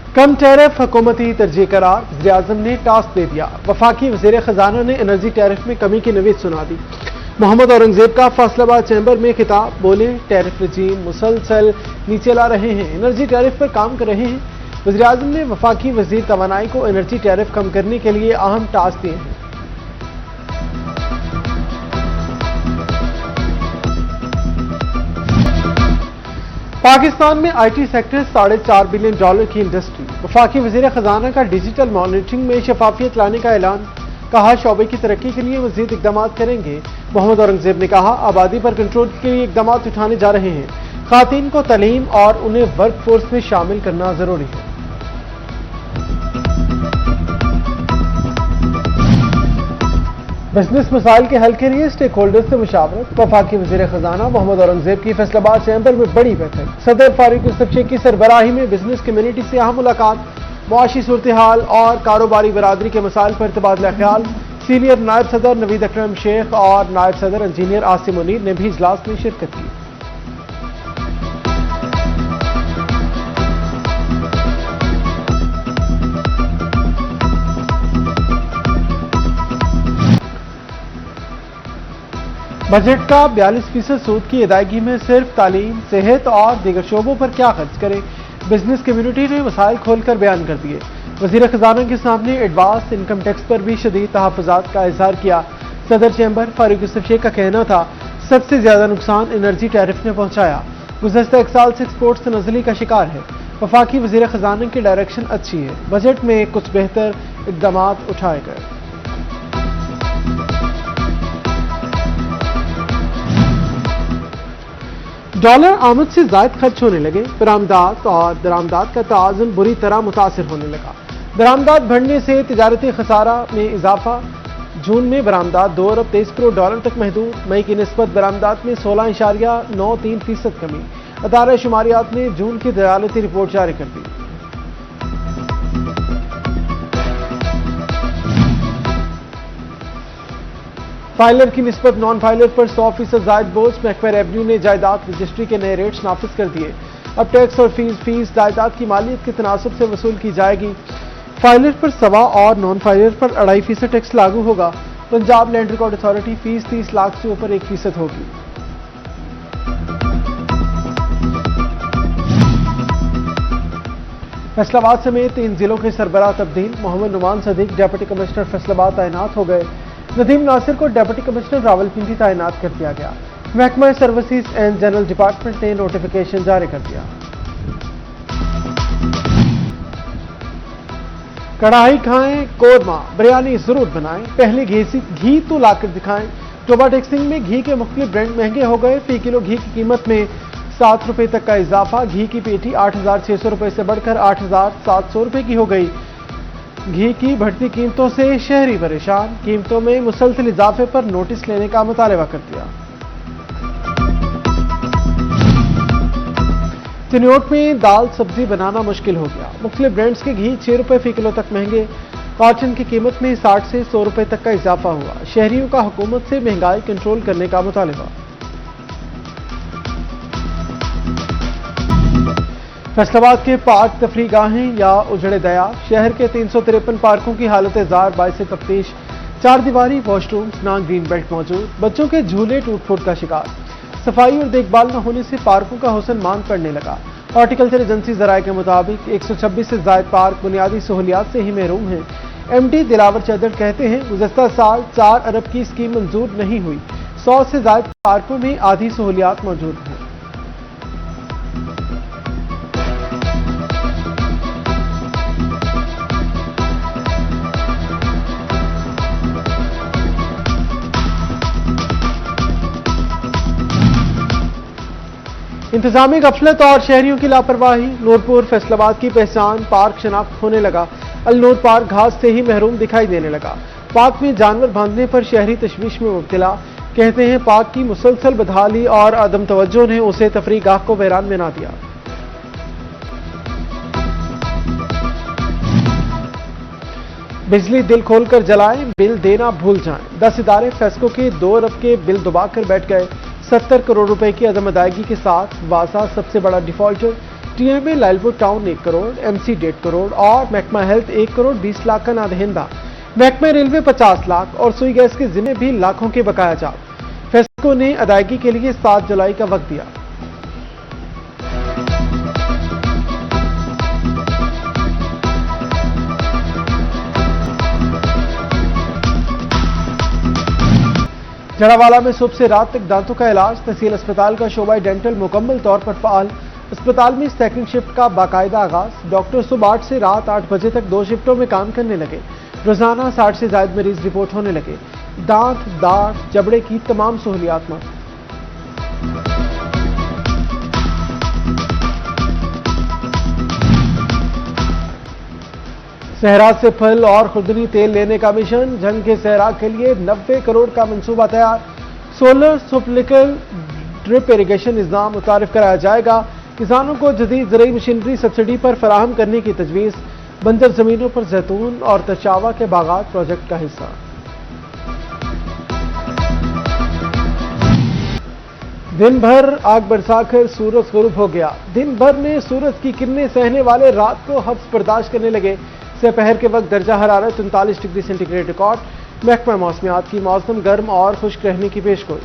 कम tariff हुकूमती तरजीह करार, वज़ीर-ए-आज़म ने टास्क दे दिया। वफाकी वज़ीर खजाना ने एनर्जी टैरिफ में कमी की नवीद सुना दी। मोहम्मद औरंगजेब का फैसलाबाद चैम्बर में खिताब, बोले टैरिफ रजीम मुसलसल नीचे ला रहे हैं, एनर्जी टैरिफ पर काम कर रहे हैं। वज़ीर-ए-आज़म ने वफाकी वज़ीर तवानाई को एनर्जी टैरिफ कम करने के लिए अहम टास्क दिए हैं। पाकिस्तान में आईटी सेक्टर $4.5 बिलियन की इंडस्ट्री। वफाकी वज़ीर खजाना का डिजिटल मॉनिटरिंग में शफाफियत लाने का ऐलान, कहा शोबे की तरक्की के लिए मजीद इकदाम करेंगे। मोहम्मद औरंगजेब ने कहा आबादी पर कंट्रोल के लिए इकदाम उठाने जा रहे हैं। खातून को तालीम और उन्हें वर्क फोर्स में शामिल करना जरूरी है। बिजनेस मसाइल के हल के लिए स्टेक होल्डर्स से मुशावरत। वफाकी वज़ीर खजाना मोहम्मद औरंगजेब की फैसलाबाद चैम्बर में बड़ी बैठक। सदर फारूक यूसुफ शेख की सरबराही में बिजनेस कम्युनिटी से अहम मुलाकात। मुआशी सूरत हाल और कारोबारी बरादरी के मसाइल पर तबादला ख्याल। सीनियर नायब सदर नवीद अकरम शेख और नायब सदर इंजीनियर आसिम मुनीर ने भी इजलास में शिरकत की। बजट का 42% सूद की अदायगी में सिर्फ तालीम, सेहत और दीगर शोबों पर क्या खर्च करें, बिजनेस कम्युनिटी ने मसाइल खोलकर बयान कर दिए। वज़ीर खजाना के सामने एडवांस इनकम टैक्स पर भी शदीद तहफ़्फ़ुज़ात का इज़हार किया। सदर चैम्बर फारूक यूसुफ शेख का कहना था सबसे ज्यादा नुकसान एनर्जी टैरिफ ने पहुंचाया। गुज़श्ता एक साल से एक्सपोर्ट्स तनज़्ज़ुली का शिकार है। वफाकी वज़ीर खजाना की डायरेक्शन अच्छी है, बजट में कुछ बेहतर इक़दाम उठाए गए। डॉलर आमद से ज़ायद खर्च होने लगे। बरामदात और दरामदात का तवाज़ुन बुरी तरह मुतासिर होने लगा। बरामदात बढ़ने से तिजारती खसारा में इजाफा। जून में बरामदात $2 अरब 23 करोड़ तक महदूद। मई की निस्बत बरामदात में 16.93% कमी। अदारा शुमारियात ने जून की दलालती रिपोर्ट जारी कर दी। फाइलर की निस्बत नॉन फाइलर पर 100% जायद बोझ। महकमा रेवन्यू ने जायदाद रजिस्ट्री के नए रेट्स नाफिज कर दिए। अब टैक्स और फीस जायदाद की मालियत के तनासब से वसूल की जाएगी। फाइलर पर 1.25 और नॉन फाइलर पर 2.5% टैक्स लागू होगा। Punjab land record authority fees 30 lakh से ऊपर 1% होगी। फैसलाबाद समेत 3 जिलों के सरबराह तब्दील। मोहम्मद नुमान सदीक डिप्टी कमिश्नर फैसलाबाद तैनात हो गए। नदीम नासिर को डिप्टी कमिश्नर रावलपिंडी तैनात कर दिया गया। महकमा सर्विसेज एंड जनरल डिपार्टमेंट ने नोटिफिकेशन जारी कर दिया। कढ़ाई खाएं, कोरमा बिरयानी जरूर बनाएं, पहले घी तो लाकर दिखाएं। टोबा टेक्सटिंग में घी के मुख्तलिफ ब्रांड महंगे हो गए। फी किलो घी की कीमत में 7 रुपए तक का इजाफा। घी की पेटी 8,600 रुपए से बढ़कर 8,700 रुपए की हो गई। घी की बढ़ती कीमतों से शहरी परेशान। कीमतों में मुसलसल इजाफे पर नोटिस लेने का मुतालबा कर दिया। चिन्योट में दाल सब्जी बनाना मुश्किल हो गया। मुख्तलिफ ब्रांड्स के घी 6 रुपए फी किलो तक महंगे। कॉटन की कीमत में 60 से 100 रुपए तक का इजाफा हुआ। शहरियों का हुकूमत से महंगाई कंट्रोल करने का मुतालबा। फैसलाबाद के पार्क तफरी गाहें या उजड़े दया। शहर के 353 पार्कों की हालत जार बायसे तफ्तीश। 4 दीवारी वॉशरूम्स ना ग्रीन बेल्ट मौजूद। बच्चों के झूले टूट फूट का शिकार। सफाई और देखभाल न होने से पार्कों का हुस्न मांद पड़ने लगा। हॉर्टिकल्चर एजेंसी जराये के मुताबिक 126 से जायद पार्क बुनियादी सहूलियात से ही महरूम हैं। MD दिलावर चौधरी कहते हैं गुज़श्ता साल 4 अरब की स्कीम मंजूर नहीं हुई। 100 से जायद पार्कों में आधी सहूलियात मौजूद हैं। इंतजामी गफलत और शहरियों की लापरवाही। नूरपुर फैसलाबाद की पहचान पार्क शनाख्त होने लगा। अलनूर पार्क घास से ही महरूम दिखाई देने लगा। पार्क में जानवर बांधने पर शहरी तशवीश में मुब्तला। कहते हैं पार्क की मुसलसल बदहाली और अदम तवज्जो ने उसे तफरीह गाह को वैरान बना दिया। बिजली दिल खोलकर जलाएं, बिल देना भूल जाएं। 10 इदारे फेस्को के 2 अरब के बिल दबाकर बैठ गए। 70 करोड़ रुपए की अदम अदायगी के साथ वासा सबसे बड़ा defaulter. TMA Lalpur town 1 crore, MC 1.5 crore और महकमा हेल्थ 1 करोड़ 20 लाख का नादहिंदा। महकमा रेलवे 50 लाख और सुई गैस के जिम्मे भी लाखों के बकाया जाल। फेस्को ने अदायगी के लिए 7 जुलाई का वक्त दिया। जड़ावाला में सुबह से रात तक दांतों का इलाज। तहसील अस्पताल का शोबा डेंटल मुकम्मल तौर पर फाल। अस्पताल में सेकंड शिफ्ट का बाकायदा आगाज। डॉक्टर सुबह 8 से रात 8 बजे तक 2 शिफ्टों में काम करने लगे। रोजाना 60 से ज्यादा मरीज रिपोर्ट होने लगे। दांत, दाढ़, जबड़े की तमाम सहूलियात मौजूद। सहरा से फल और खुर्दनी तेल लेने का मिशन। जंग के सहरा के लिए 90 करोड़ का मंसूबा तैयार। सोलर सुपलिकल ड्रिप इरिगेशन निजाम मुतारिफ कराया जाएगा। किसानों को जदीद ज़रूरी मशीनरी सब्सिडी पर फराहम करने की तजवीज़। बंजर जमीनों पर जैतून और तशावा के बागात प्रोजेक्ट का हिस्सा। दिन भर आग बरसाकर सूरज गुरूब हो गया। दिन भर में सूरज की किरणें सहने वाले रात को हब्स बर्दाश्त करने लगे। दोपहर के वक्त दर्जा हरारत 39 डिग्री सेंटीग्रेड रिकॉर्ड। महकमा मौसमियात की मौसम गर्म और खुश्क रहने की पेशगोई।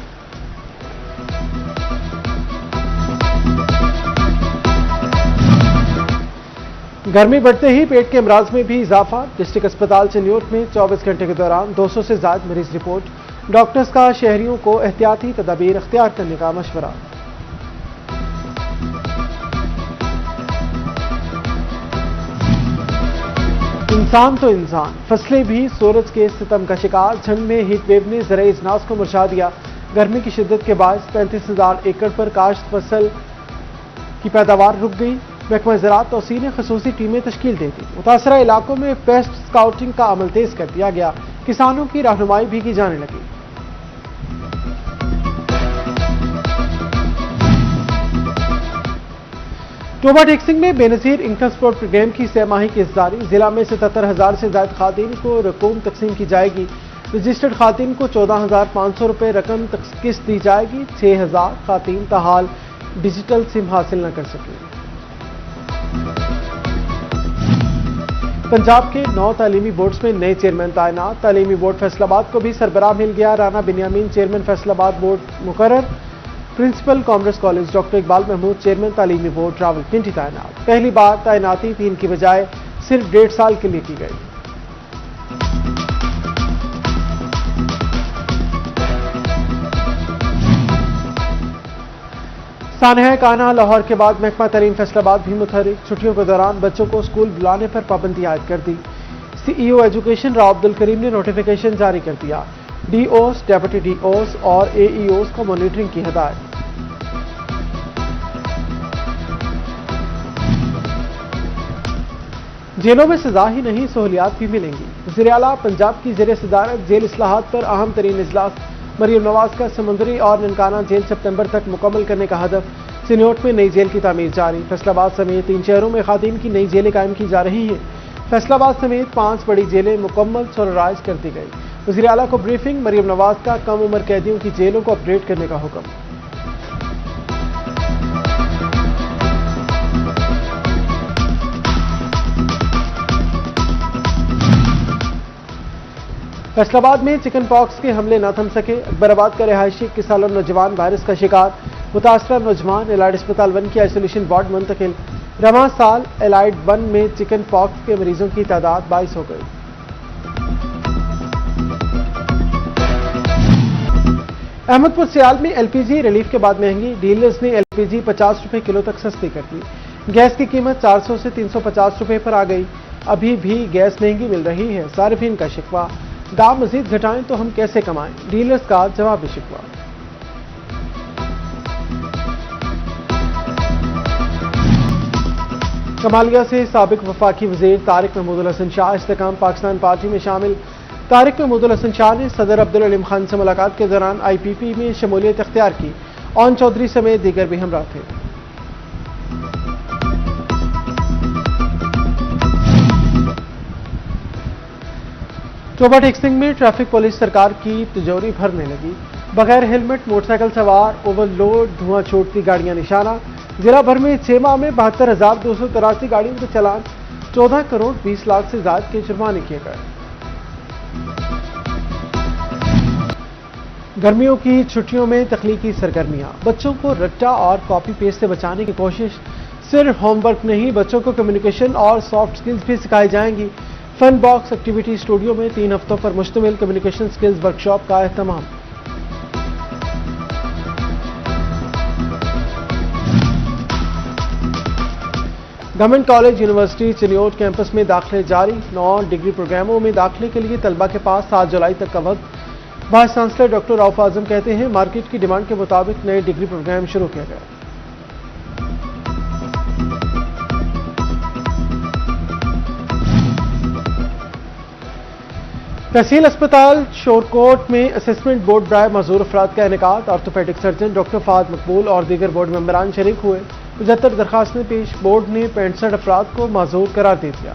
गर्मी बढ़ते ही पेट के अमराज में भी इजाफा। डिस्ट्रिक्ट अस्पताल चिन्योट में 24 घंटे के दौरान 200 से ज्यादा मरीज रिपोर्ट। डॉक्टर्स का शहरियों को एहतियाती तदाबीर अख्तियार करने का मशवरा। इंसान तो इंसान, फसलें भी सूरज के सितम का शिकार। झंग में हीट वेव ने ज़राई इजनास को मुरझा दिया। गर्मी की शिद्दत के बायस 35,000 एकड़ पर काश्त फसल की पैदावार रुक गई। महकमा ज़राअत तौसीर ने खसूसी टीमें तश्कील दे दी। मुतासरा इलाकों में पेस्ट स्काउटिंग का अमल तेज कर दिया गया। किसानों की रहनुमाई भी की जाने लगी। टोबा टेक्सिंग में बेनजीर इनकम सपोर्ट प्रोग्राम की सहमाही की जारी। जिला में 77,000 से ज्यादा खातिन को रकूम तकसीम की जाएगी। रजिस्टर्ड खातिन को 14,500 रुपए रकम किस्त दी जाएगी। 6,000 खातिन ताहाल डिजिटल सिम हासिल न कर सकें। पंजाब के 9 तालीमी बोर्ड्स में नए चेयरमैन तैनात। तालीमी बोर्ड फैसलाबाद को भी सरबराह मिल गया। राना बिन्यामीन चेयरमैन फैसलाबाद बोर्ड मुकर्रर। Principal commerce college doctor Iqbal Mahmood chairman तालीमी बोर्ड रावलपिंडी तैनात। पहली बार तैनाती 3 की बजाय सिर्फ 1.5 साल के लिए की गई। सानहा काना लाहौर के बाद महकमा तरीन फैसलाबाद भी मुतहरिक। छुट्टियों के दौरान बच्चों को स्कूल बुलाने पर पाबंदी आयद कर दी। सीईओ एजुकेशन राव अब्दुल करीम ने नोटिफिकेशन जारी कर दिया। डीओस, डेप्यूटी डीओस और एईओस को मॉनिटरिंग की हिदायत। जेलों में सजा ही नहीं सहूलियात भी मिलेंगी। वज़ीर आला पंजाब की ज़ेर सदारत जेल इस्लाहात पर अहम तरीन इजलास। मरियम नवाज का समुंदरी और ननकाना जेल सितंबर तक मुकम्मल करने का हदफ। चिन्योट में नई जेल की तामीर जारी। फैसलाबाद समेत 3 शहरों में खातिन की नई जेलें कायम की जा रही हैं। फैसलाबाद समेत 5 बड़ी जेलें मुकम्मल सोलराइज कर दी गई। वज़ीर आला को ब्रीफिंग। मरियम नवाज का कम उम्र कैदियों की जेलों को अपग्रेड करने का हुक्म। फैसलाबाद में चिकन पॉक्स के हमले न थम सके। अकबराबाद का रिहायशी 21 साल नौजवान वायरस का शिकार। मुतासरा नौजवान एलाइड अस्पताल 1 की आइसोलेशन वार्ड मुंतकिल। रवां साल एलाइड 1 में चिकन पॉक्स के मरीजों की तादाद 22 हो गई। अहमदपुर सियाल में एलपीजी रिलीफ के बाद महंगी। डीलर्स ने एलपीजी 50 रुपए किलो तक सस्ती कर दी। गैस की कीमत 400 से 350 रुपए पर आ गई। अभी भी गैस महंगी मिल रही है। सार्फिन का शिकवा, दाम मजीद घटाएं तो हम कैसे कमाएं। डीलर्स का जवाबी शिकवा। कमालिया से साबिक वफाकी वजीर तारिक महमूद हसन शाह इस्तेकाम पाकिस्तान पार्टी में शामिल। तारिक महमूद हसन शाह ने सदर अब्दुल अलीम खान से मुलाकात के दौरान आईपीपी में शमूलियत इख्तियार की। ओन चौधरी समेत दीगर भी हमरा थे। टोबा टेक्सिंग में ट्रैफिक पुलिस सरकार की तिजोरी भरने लगी। बगैर हेलमेट मोटरसाइकिल सवार, ओवरलोड, धुआं छोड़ती गाड़ियां निशाना। जिला भर में 6 माह में 72,283 गाड़ियों के चालान, 14 करोड़ 20 लाख से ज्यादा के जुर्माने किए गए। गर्मियों की छुट्टियों में तकनीकी सरगर्मियां, बच्चों को रट्टा और कॉपी पेस्ट से बचाने की कोशिश। सिर्फ होमवर्क नहीं, बच्चों को कम्युनिकेशन और सॉफ्ट स्किल्स भी सिखाई जाएंगी। फन बॉक्स एक्टिविटी स्टूडियो में 3 हफ्तों पर मुश्तमिल कम्युनिकेशन स्किल्स वर्कशॉप का एहतमाम। Government college university Chiniot campus में दाखिले जारी। 9 डिग्री प्रोग्रामों में दाखिले के लिए तलबा के पास 7 जुलाई तक का वक्त। वाइस चांसलर डॉक्टर रऊफ आजम कहते हैं, मार्केट की डिमांड के मुताबिक नए डिग्री प्रोग्राम शुरू किया गया। तहसील अस्पताल शोरकोट में असेसमेंट बोर्ड ड्राइव माजूर अफराद का इनेकाद। ऑर्थोपेडिक सर्जन डॉक्टर फाद मकबूल और दीगर बोर्ड मेंबरान शरीक हुए। 75 दरखास्तें पेश, बोर्ड ने 65 अफराद को माजूर करार दे दिया।